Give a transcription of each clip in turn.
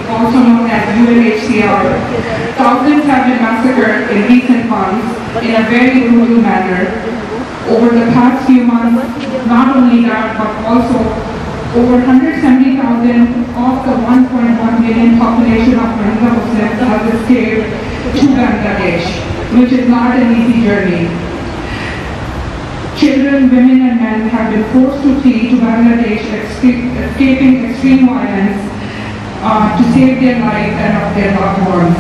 also known as UNHCR. Thousands have been massacred in recent months in a very brutal manner. Over the past few months, not only that, but also over 170,000 of the 1.1 million population of Rohingya Muslims have escaped to Bangladesh, which is not an easy journey. Children, women and men have been forced to flee to Bangladesh, escaping extreme violence to save their lives and of their loved ones.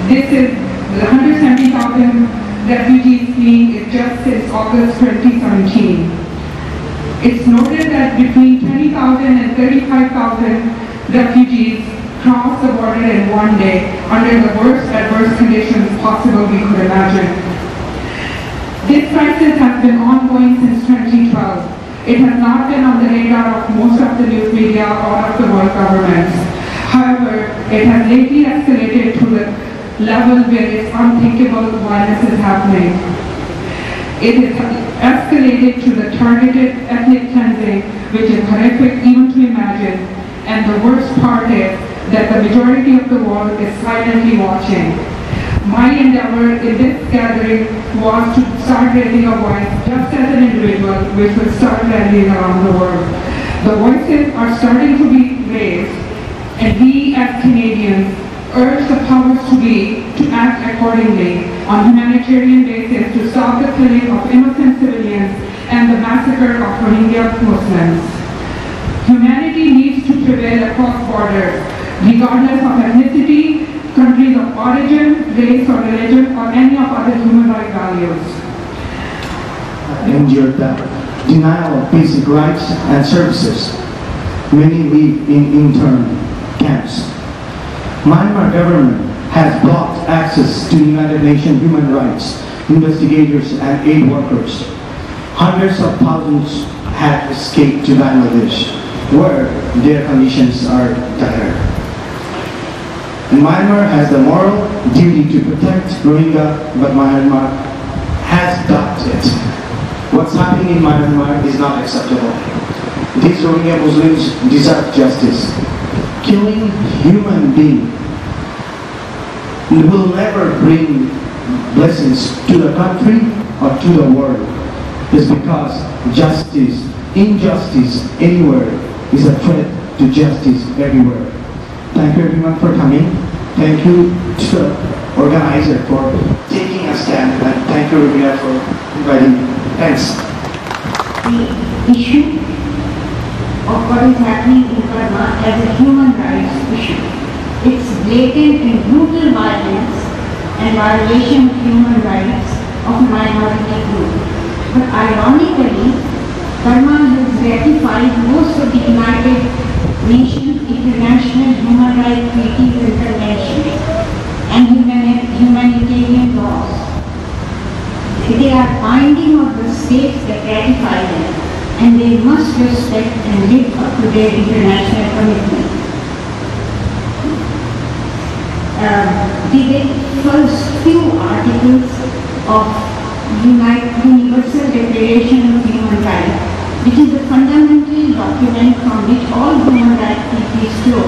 This is the 170,000 refugees fleeing is just since August 2017. It's noted that between 20,000 and 35,000 refugees crossed the border in one day under the worst adverse conditions possible we could imagine. This crisis has been ongoing since 2012. It has not been on the radar of most of the news media or of the world governments. However, it has lately escalated to the level where it's unthinkable violence is happening. It has escalated to the targeted ethnic cleansing, which is horrific even to imagine, and the worst part is that the majority of the world is silently watching. My endeavor in this gathering was to start raising a voice just as an individual, which will start rallying around the world. The voices are starting to be raised, and we as Canadians urge the powers to be to act accordingly on humanitarian basis to stop the killing of innocent civilians and the massacre of Rohingya Muslims. Humanity needs to prevail across borders, regardless of ethnicity, countries of origin, race or religion, or any of other human rights values. Endure the denial of basic rights and services. Many live in interned camps. Myanmar government has blocked access to United Nations human rights investigators and aid workers. Hundreds of thousands have escaped to Bangladesh, where their conditions are dire. And Myanmar has the moral duty to protect Rohingya, but Myanmar has blocked it. What's happening in Myanmar is not acceptable. These Rohingya Muslims deserve justice. Killing human beings will never bring blessings to the country or to the world. It's because injustice anywhere is a threat to justice everywhere. Thank you everyone for coming. Thank you to the organizer for taking a stand, and thank you Rubina for inviting me. Thanks. The issue of what is happening in Burma as a human rights issue. It's blatant and brutal violence and violation of human rights of a minority group. But ironically, Burma has ratified most of the United Nations international human rights treaties and conventions and humanitarian laws. They are binding on the states that ratify them, and they must respect and live up to their international commitments. The first few articles of Universal Declaration of Human Rights, which is the fundamental document from which all human rights treaties flow.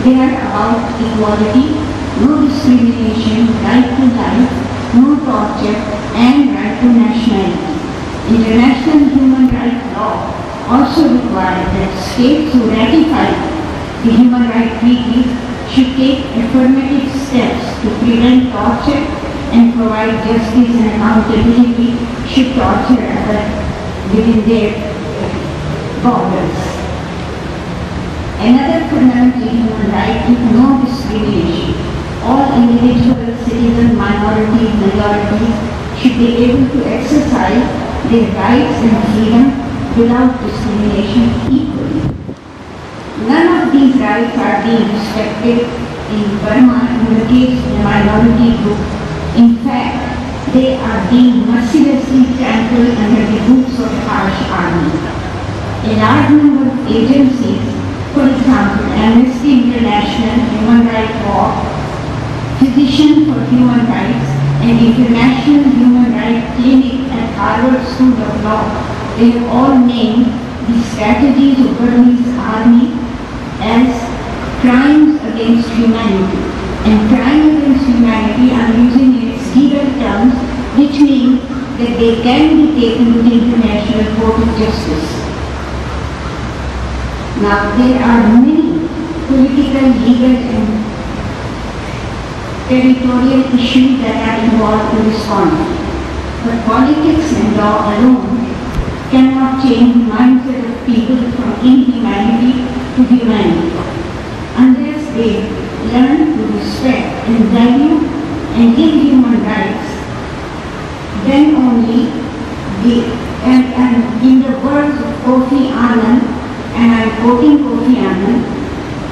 They are about equality, no discrimination, right to life, no torture, and right to nationality. International human rights law also requires that states who ratify the human rights treaties should take affirmative steps to prevent torture and provide justice and accountability should torture occur within their borders. Another fundamental human right is no discrimination. All individuals, citizens, minorities, majorities should be able to exercise their rights and freedom without discrimination equally. None of these rights are being respected in Burma in the case of the minority group. In fact, they are being mercilessly trampled under the boots of harsh army. A large number of agencies, for example, Amnesty International, Human Rights Watch, Physicians for Human Rights, and International Human Rights Clinic at Harvard School of Law, they have all named the strategies of Burmese army as crimes against against humanity. And crime against humanity, I'm using in its legal terms, which means that they can be taken to the International Court of Justice. Now, there are many political, legal, and territorial issues that are involved in this conflict. But politics and law alone cannot change the mindset of people from inhumanity to humanity. Unless they learn to respect and value and give human rights, then only and in the words of Kofi Annan, and I'm quoting Kofi Annan,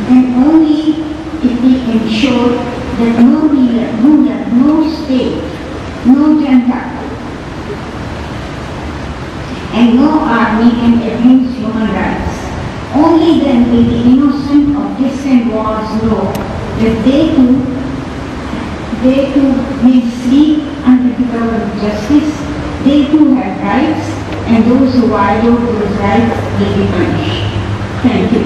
then only if we ensure that no ruler, no state, no junta, and no army can abuse human rights. Only then will the innocent of distant wars know that they too will sleep under the cover of justice, they too have rights, and those who violate those rights will be punished. Thank you.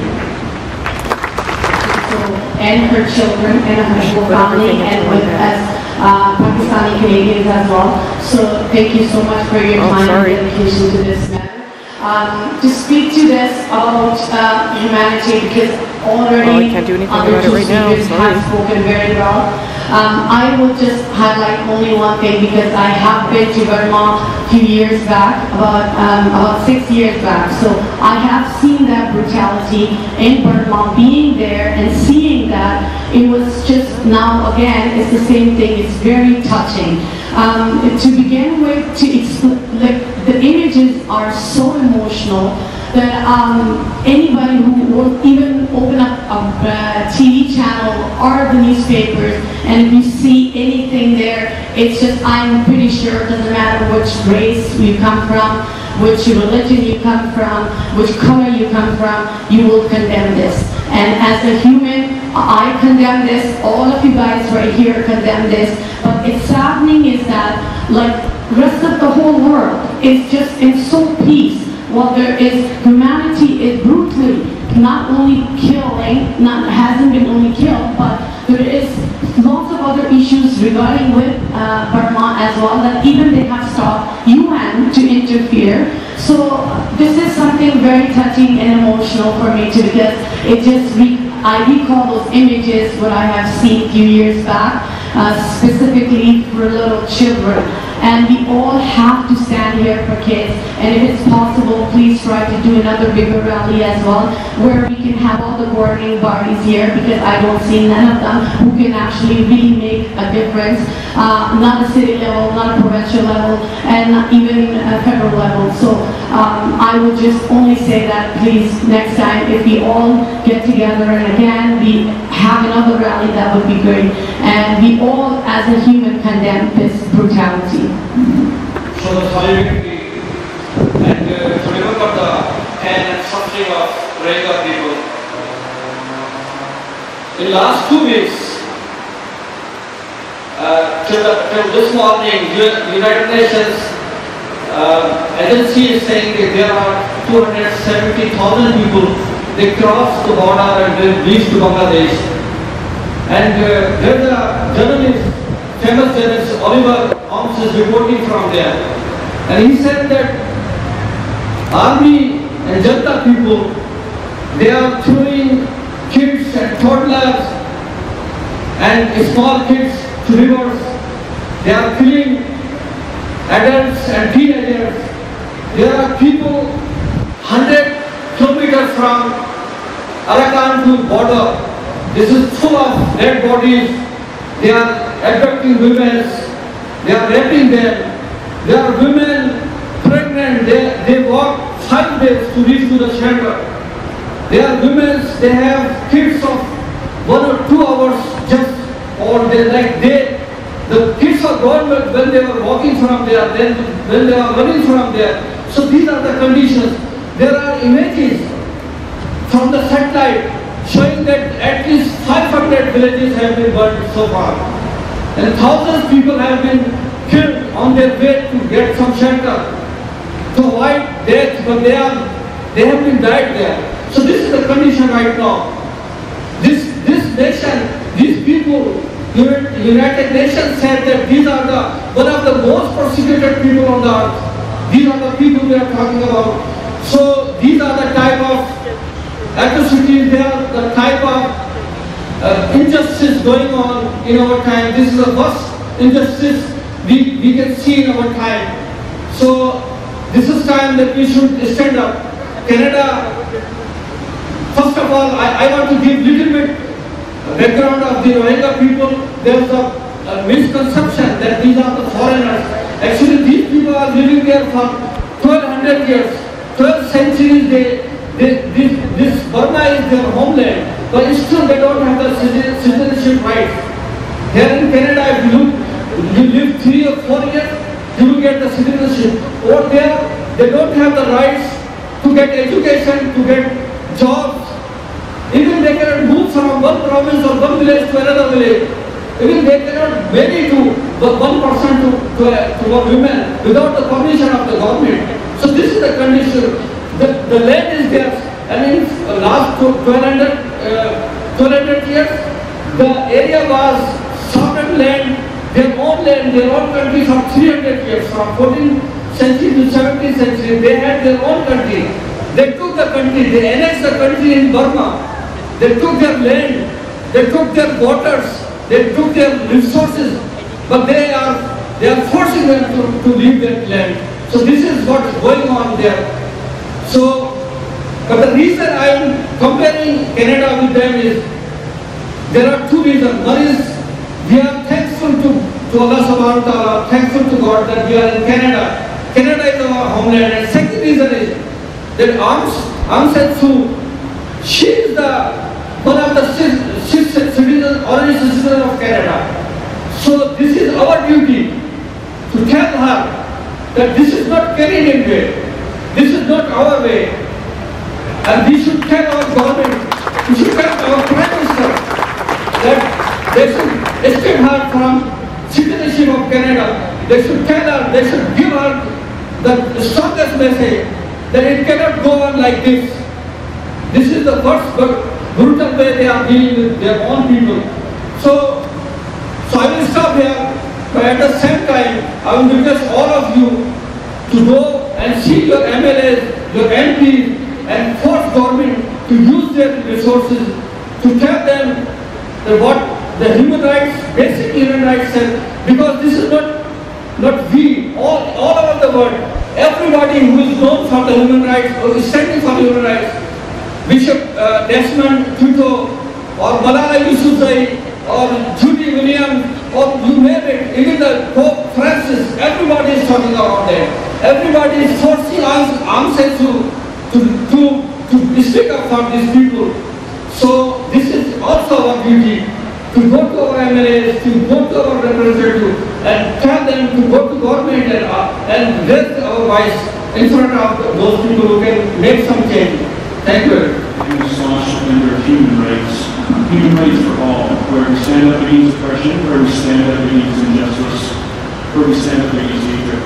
And her children and her whole family, and with us Pakistani Canadians as well. So thank you so much for your time and dedication to this matter. To speak to this about humanity, because already I can't do anything about it right now. have spoken very well. I will just highlight only one thing, because I have been to Burma a few years back, about 6 years back. So I have seen that brutality in Burma, being there and seeing that. It was just now again, it's the same thing. It's very touching. To begin with, the images are so emotional that anybody who will even open up a TV channel or the newspapers, and if you see anything there, it's just, I'm pretty sure it doesn't matter which race you come from, which religion you come from, which color you come from, you will condemn this. And as a human, I condemn this, all of you guys right here condemn this, but it's saddening is that, like, rest of the whole world is just in so peace, while there is, humanity is brutally not only killing, hasn't been only killed, but there is lots of other issues regarding with Burma as well, that even they have stopped UN to interfere. So this is something very touching and emotional for me too, because it just, I recall those images what I have seen a few years back, specifically for little children. And we all have to stand here for kids, and if it's possible, please try to do another bigger rally as well, where we can have all the governing bodies here, because I don't see none of them who can actually really make a difference, not a city level, not a provincial level, and not even a federal level. So I would just only say that please, next time, if we all get together and again we have another rally, that would be great. And we all, as a human, condemn this brutality. So the solidarity and to remember the pain and suffering of Rohingya people. In the last 2 weeks, till this morning, United Nations agency is saying that there are 270,000 people. They crossed the border and they reached to Bangladesh. And there's a journalist, famous journalist Oliver Holmes, is reporting from there. And he said that army and Janta people, they are throwing kids and toddlers and small kids to rivers. They are killing adults and teenagers. There are people 100 kilometers from Arakan to border. This is full of dead bodies. They are abducting women. They are raping them. There are women pregnant. They walk 5 days to reach to the shelter. There are women. They have kids of 1 or 2 hours just, or the kids are gone when they were walking from there, then when they are running from there. So these are the conditions. There are images from the satellite showing that at least 500 villages have been burned so far. And thousands of people have been killed on their way to get some shelter. To avoid death, but they have been died there. So this is the condition right now. This this nation, these people, United Nations said that these are one of the most persecuted people on the earth. These are the people we are talking about. So these are the type of atrocities, they are the type of injustice going on in our time. This is the worst injustice we can see in our time. So this is time that we should stand up. Canada, first of all, I want to give little bit background of the Rohingya people. There is a misconception that these are the foreigners. Actually, these people are living there for 1200 years, 12 centuries. This Burma is their homeland, but still they don't have the citizenship rights. Here in Canada, if you live 3 or 4 years, you will get the citizenship. Over there, they don't have the rights to get education, to get jobs. Even they cannot move from one province or one village to another village. Even they cannot marry to one person to a woman without the permission of the government. So this is the condition. The land is theirs. I mean, last 1200 years, the area was sovereign land, their own country for 300 years, from 14th century to 17th century. They had their own country. They took the country, they annexed the country in Burma. They took their land, they took their waters, they took their resources, but they are forcing them to leave that land. So this is what is going on there. So, but the reason I am comparing Canada with them is, there are 2 reasons. One is, we are thankful to Allah subhanahu wa ta'ala, thankful to God that we are in Canada. Canada is our homeland. And second reason is, that Aung San Suu, she is one of the citizens of Canada. So this is our duty to tell her that this is not Canadian way, this is not our way, and we should tell our government, we should tell our Prime Minister that they should escape her from citizenship of Canada. They should tell her, they should give her the strongest message that it cannot go on like this. This is the worst brutal way they are dealing with their own people. So I will stop here, but at the same time, I will request all of you to go and see your MLAs, your MPs, and force government to use their resources to tell them that what the human rights, basic human rights said, because this is not we, all over the world, everybody who is known for the human rights or is standing for human rights, Bishop Desmond Tutu or Malala Yousafzai or Judy Williams or you name it, even the Pope Francis, everybody is talking about that. Everybody is forcing Aung San Suu to speak up for these people. So this is also our duty, to go to our MLAs, to go to our representatives and tell them to go to government and raise our voice in front of those people who can make some change. Thank you. I'm a staunch defender of human rights for all, where we stand up against oppression, where we stand up against injustice, where we stand up against hatred.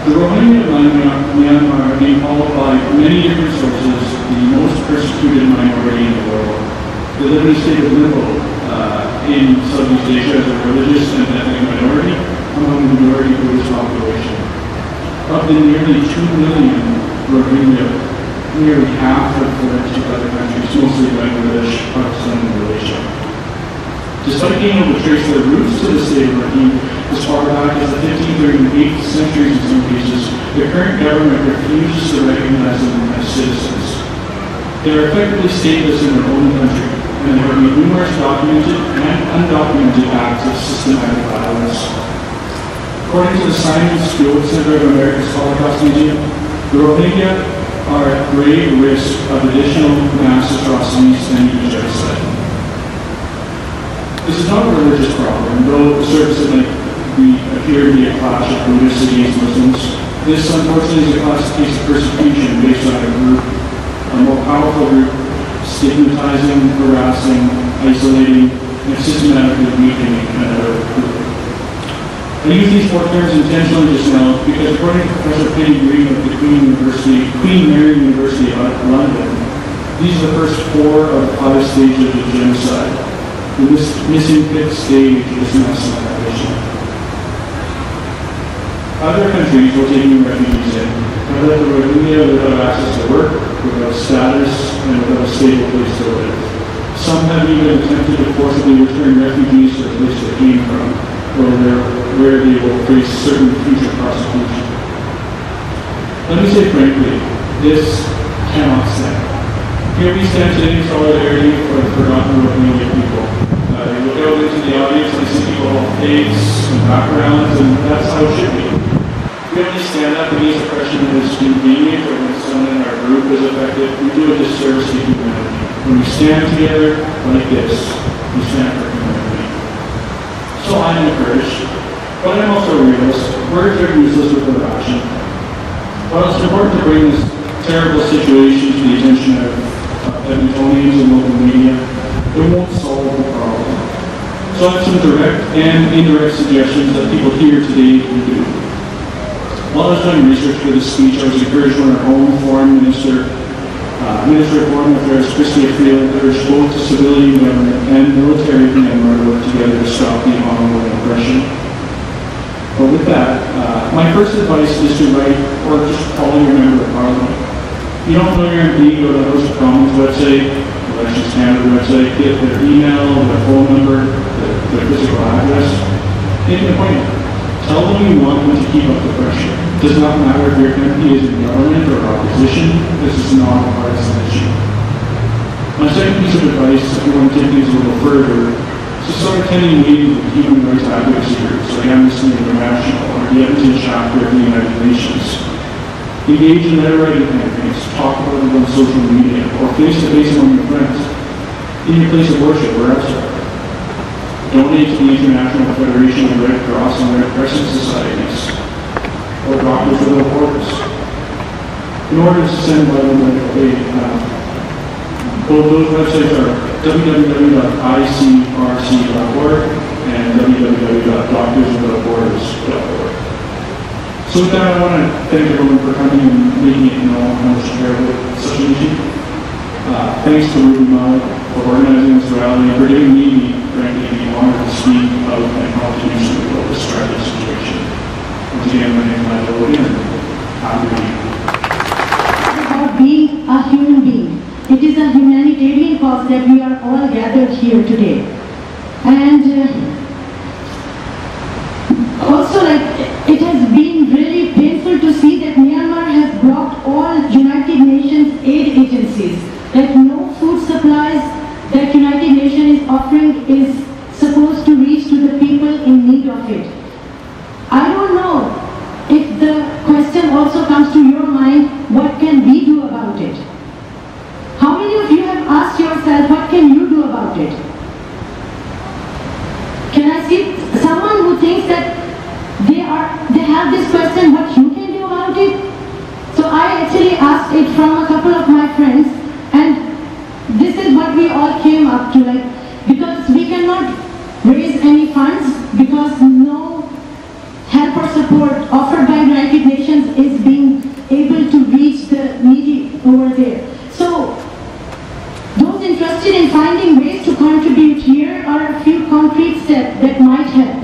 The Rohingya Myanmar are being called by many different sources the most persecuted minority in the world. They live in a state of limbo in Southeast Asia as a religious and ethnic minority among the majority Buddhist population. Of the nearly 2 million Rohingya, nearly half have fled to other countries, mostly Bangladesh, Pakistan, and Malaysia. Despite being able to trace their roots to the state of Rohingya as far back as the 15th or even 8th centuries in some cases, the current government refuses to recognize them as citizens. They are effectively stateless in their own country, and there have been numerous documented and undocumented acts of systematic violence. According to the Simon Stewart Center of America's Holocaust Museum, the Rohingya are at grave risk of additional mass atrocities and genocide. This is not a religious problem, though the surface it might appear to be a clash of Buddhists against Muslims. This, unfortunately, is a classic case of persecution based on a more powerful group, stigmatizing, harassing, isolating, and systematically weakening another group. I use these 4 terms intentionally just now because, according to Professor Penny Green of the Queen Mary University of London, these are the first 4 of the 5 stage of the genocide, the missing fifth stage of this massive migration. Other countries will take new refugees in, but let the Rohingya without access to work, without status, and without a stable place to live. Some have even attempted to forcibly return refugees to the place they came from, where they will face certain future prosecution. Let me say frankly, this cannot stand. Here we stand today in solidarity for the forgotten Rohingya people. You look out into the audience and see people of faiths and backgrounds, and that's how it should be. We only stand up against oppression that is convenient, or when someone in our group is affected, we do a disservice to humanity. When we stand together like this, we stand for humanity. So I'm encouraged, but I'm also a realist. Words are useless without action. While it's important to bring this terrible situation to the attention of Edmontonians and local media, it won't solve the problem. So I have some direct and indirect suggestions that people here today can do. While I was doing research for this speech, I was encouraged when our own Foreign Minister, Minister of Foreign Affairs, Christy Field, urged both the civilian government and military of Myanmar to work together to stop the ongoing oppression. But with that, my first advice is to write or just call your member of parliament. You don't know your MP, go to the House of Commons website, Elections Canada website, get their email, their phone number, their physical address, make an appointment. Tell them you want them to keep up the pressure. It does not matter if your MP is in government or opposition, this is not a partisan issue. My second piece of advice, if you want to take things a little further, is to start attending meetings with human rights advocacy groups like Amnesty International or the Edmonton chapter of the United Nations. Engage in letter writing campaigns, talk about it on social media, or face-to-face among your friends, in your place of worship, wherever else you are. Donate to the International Federation of Red Cross and Red Crescent Societies, or Doctors Without Borders. In order to send vital medical aid, both those websites are www.icrc.org and www.doctorswithoutborders.org. So with that, I want to thank everyone for coming and making it known how much you care about such an issue. Thanks to Ruby Malik for organizing this rally and for giving me, frankly, the honor to speak out and contribution to this tragic situation. Once again, my name is Michael William, and happy to be here. It's about being a human being. It is a humanitarian cause that we are all gathered here today. And also, it has been really painful to see that Myanmar has blocked all United Nations aid agencies. That no food supplies that United Nations is offering is supposed to reach to the people in need of it. I don't know if the question also comes to your mind, what can we do about it? How many of you have asked yourself, what can you do about it? Can I see someone who thinks that they have this question, what you can do about it? So I actually asked it from a couple of my friends, and this is what we all came up to, because we cannot raise any funds, because no help or support offered by United Nations is being able to reach the needy over there. So those interested in finding ways to contribute here are a few concrete steps that might help.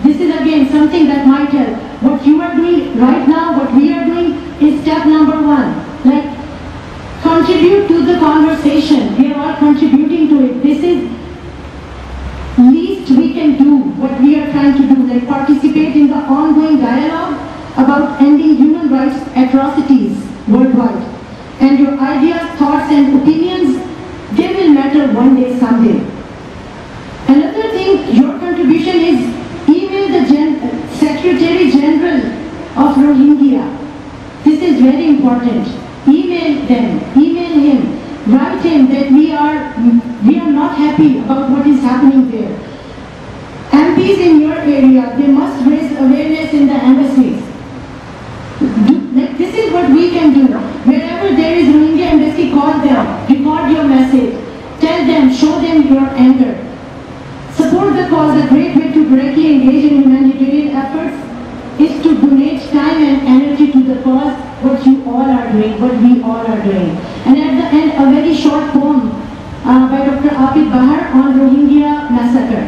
This is again something that might help. What you are doing right now, what we are doing is step number one. Contribute to the conversation. We are all contributing to it. This is least we can do, what we are trying to do, participate in the ongoing dialogue about ending human rights atrocities worldwide. And your ideas, thoughts and opinions, they will matter one day, someday. Another thing, your contribution is email the Secretary General of Rohingya. This is very important. Email them, email him, write him that we are not happy about what is happening there. MPs in your area, they must raise awareness in the embassies. This is what we can do. Wherever there is Rohingya embassy, call them, record your message, tell them, show them your anger. Support the cause. A great way to directly engage in humanitarian efforts is to donate time and energy to the cause, what you all are doing, what we all are doing. And at the end, a very short poem by Dr. Abid Bahar on Rohingya Massacre.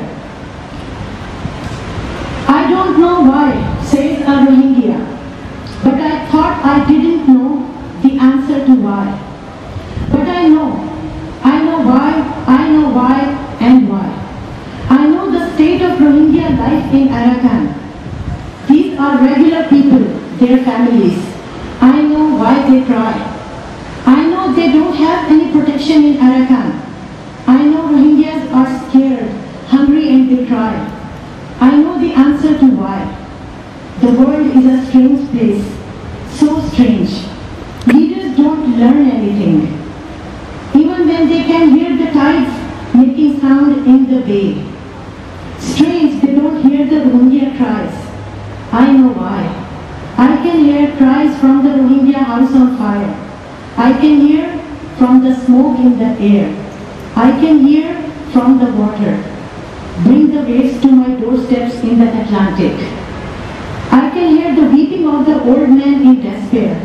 I don't know why, says a Rohingya, but I thought I didn't know the answer to why. But I know why, and why. I know the state of Rohingya life in Arakan. These are regular people, their families. I know why they cry. I know they don't have any protection in Arakan. I know Rohingyas are scared, hungry, and they cry. I know the answer to why. The world is a strange place, so strange. Leaders don't learn anything. Even when they can hear the tides making sound in the bay. Strange, they don't hear the Rohingya cries. I know why. I can hear cries from the Rohingya house on fire. I can hear from the smoke in the air. I can hear from the water. Bring the waves to my doorsteps in the Atlantic. I can hear the weeping of the old man in despair.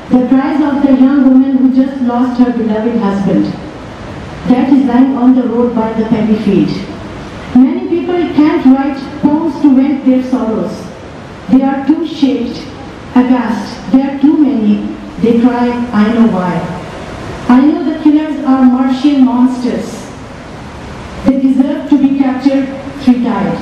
The cries of the young woman who just lost her beloved husband. That is lying on the road by the paddy field. Many people can't write poems to vent their sorrows. They are too shaped, aghast. There are too many. They cry, I know why. I know the killers are Martian monsters. They deserve to be captured, three-tied.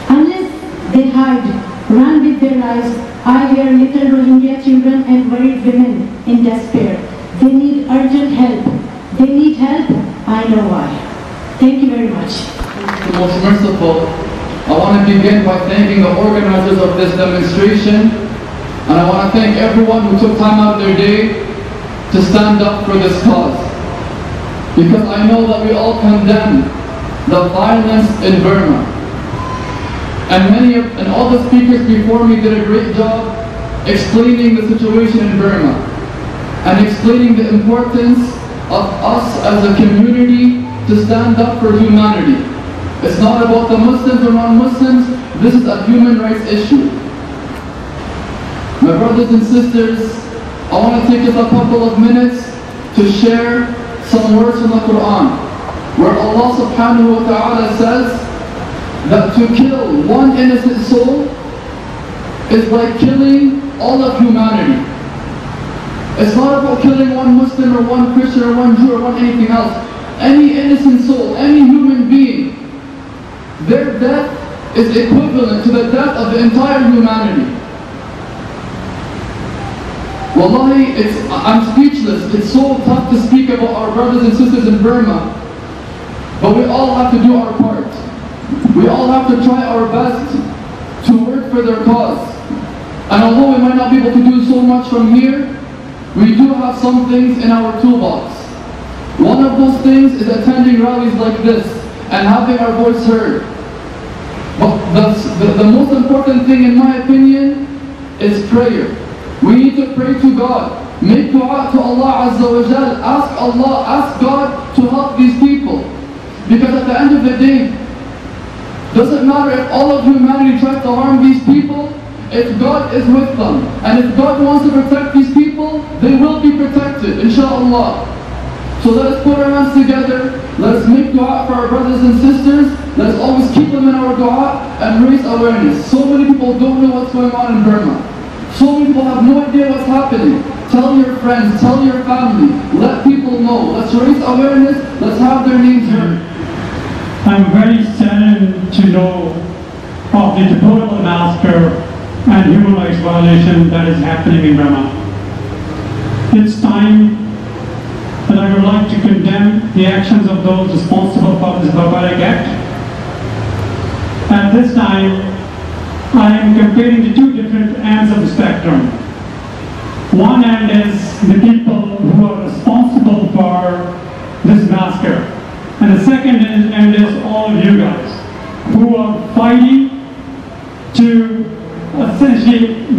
Unless they hide, run with their lives, I hear little Rohingya children and worried women in despair. They need urgent help. They need help, I know why. Thank you very much. The most merciful, I want to begin by thanking the organizers of this demonstration, and I want to thank everyone who took time out of their day to stand up for this cause. Because I know that we all condemn the violence in Burma. And all the speakers before me did a great job explaining the situation in Burma and explaining the importance of us as a community to stand up for humanity. It's not about the Muslims or non-Muslims, this is a human rights issue. My brothers and sisters, I want to take just a couple of minutes to share some words from the Quran, where Allah subhanahu wa ta'ala says that to kill one innocent soul is like killing all of humanity. It's not about killing one Muslim or one Christian or one Jew or one anything else. Any innocent soul, any human being, their death is equivalent to the death of the entire humanity. Wallahi, I'm speechless. It's so tough to speak about our brothers and sisters in Burma, but we all have to do our part. We all have to try our best to work for their cause. And although we might not be able to do so much from here, we do have some things in our toolbox. One of those things is attending rallies like this and having our voice heard. But the most important thing, in my opinion, is prayer. We need to pray to God. Make dua to Allah Azza wa Jal. Ask God to help these people. Because at the end of the day, doesn't matter if all of humanity tries to harm these people, if God is with them, and if God wants to protect these people, they will be protected, inshallah. So let us put our hands together, let us make dua for our brothers and sisters, let us always keep them in our dua and raise awareness. So many people don't know what's going on in Burma. So many people have no idea what's happening. Tell your friends, tell your family, let people know. Let's raise awareness, let's have their names heard. I'm very saddened to know of the deplorable massacre and human rights violation that is happening in Burma. It's time that I would like to condemn the actions of those responsible for this barbaric act. At this time, I am comparing the two different ends of the spectrum. One end is the people who are responsible for this massacre. And the second end is all of you guys who are fighting to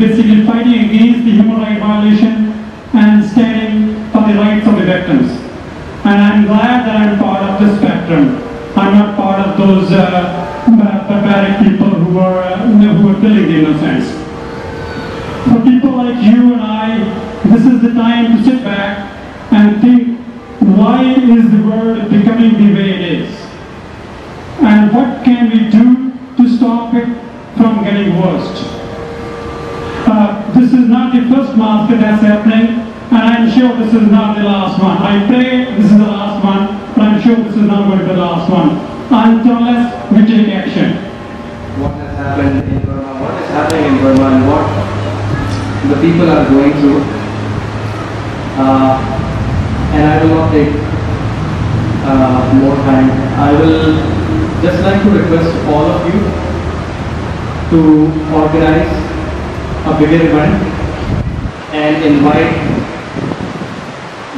basically fighting against the human rights violation and standing for the rights of the victims. And I'm glad that I'm part of the spectrum. I'm not part of those barbaric people who are killing the innocents. For people like you and I, this is the time to sit back and think, why is the world worst. This is not the first massacre that's happening, and I'm sure this is not the last one. I pray this is the last one, but I'm sure this is not going to be the last one, unless we take action. What has happened in Burma, what is happening in Burma, and what the people are going through. And I will not take more time. I will just like to request all of you to organize a bigger event and invite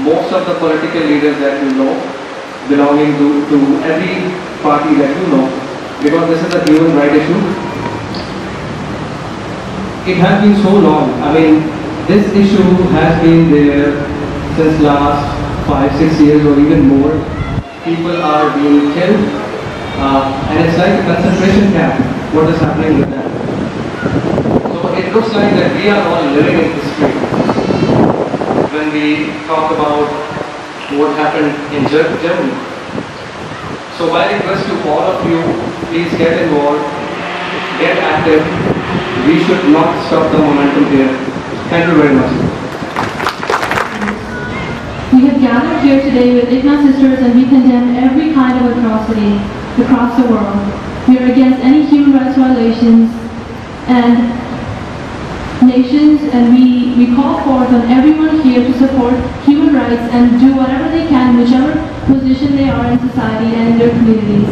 most of the political leaders that you know, belonging to every party that you know, because this is a human right issue. It has been so long. I mean, this issue has been there since last 5-6 years or even more. People are being killed, and it's like a concentration camp. What is happening with that? So it looks like that we are all living in history when we talk about what happened in Germany. So my request to all of you, please get involved, get active. We should not stop the momentum here. Thank you very much. We have gathered here today with IGNA sisters, and we condemn every kind of atrocity across the world. We are against any human rights violations and nations, and we call forth on everyone here to support human rights and do whatever they can, whichever position they are in society and in their communities.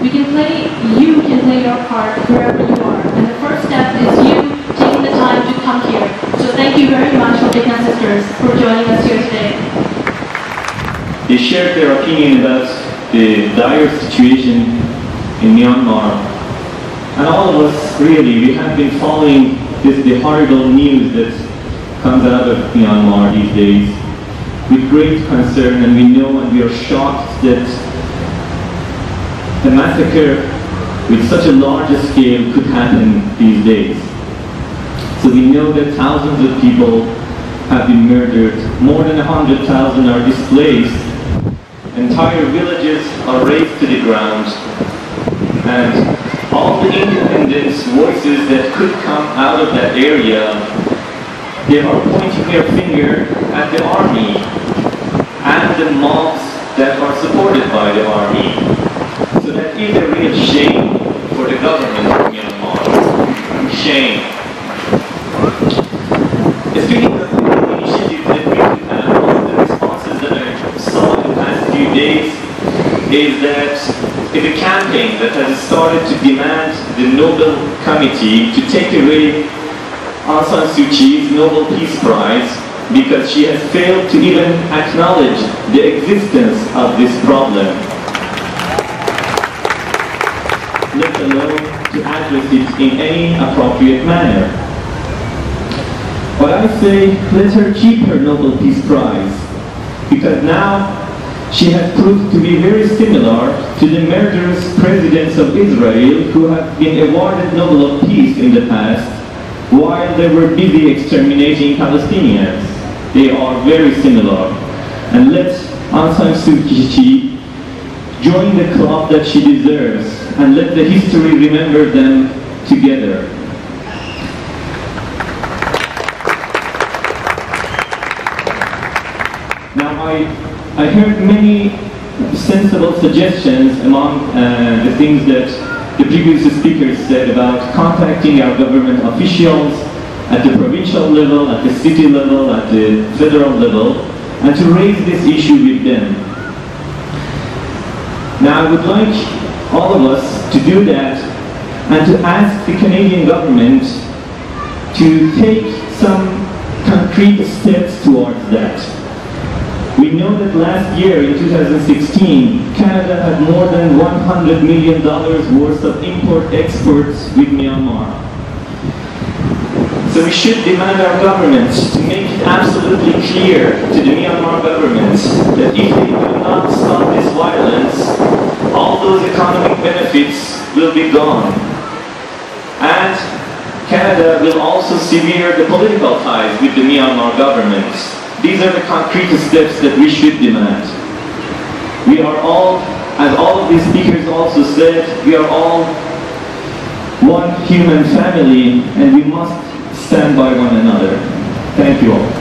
You can play your part wherever you are, and the first step is you taking the time to come here. So thank you very much, IGNA sisters, for joining us here today. They shared their opinion about the dire situation in Myanmar. And all of us, really, we have been following the horrible news that comes out of Myanmar these days with great concern, and we know and we are shocked that a massacre with such a large scale could happen these days. So we know that thousands of people have been murdered, more than 100,000 are displaced, entire villages are razed to the ground, and all the independent voices that could come out of that area, they are pointing their finger at the army and the mobs that are supported by the army. So that is a real shame for the government of Myanmar. Shame. Speaking of the initiative that we could have, one of the responses that I saw in the past few days is that it's a campaign that has started to demand the Nobel Committee to take away Aung San Suu Kyi's Nobel Peace Prize because she has failed to even acknowledge the existence of this problem, let alone to address it in any appropriate manner. But I say, let her keep her Nobel Peace Prize, because now she has proved to be very similar to the murderous presidents of Israel who have been awarded Nobel of Peace in the past while they were busy exterminating Palestinians. They are very similar. And let Aung San Suu Kyi join the club that she deserves, and let the history remember them together. Now I heard many sensible suggestions among the things that the previous speakers said about contacting our government officials at the provincial level, at the city level, at the federal level, and to raise this issue with them. Now I would like all of us to do that and to ask the Canadian government to take some concrete steps towards that. We know that last year, in 2016, Canada had more than $100 million worth of import-exports with Myanmar. So we should demand our government to make it absolutely clear to the Myanmar government that if they do not stop this violence, all those economic benefits will be gone. And Canada will also sever the political ties with the Myanmar government. These are the concrete steps that we should demand. We are all, as all of these speakers also said, we are all one human family, and we must stand by one another. Thank you all.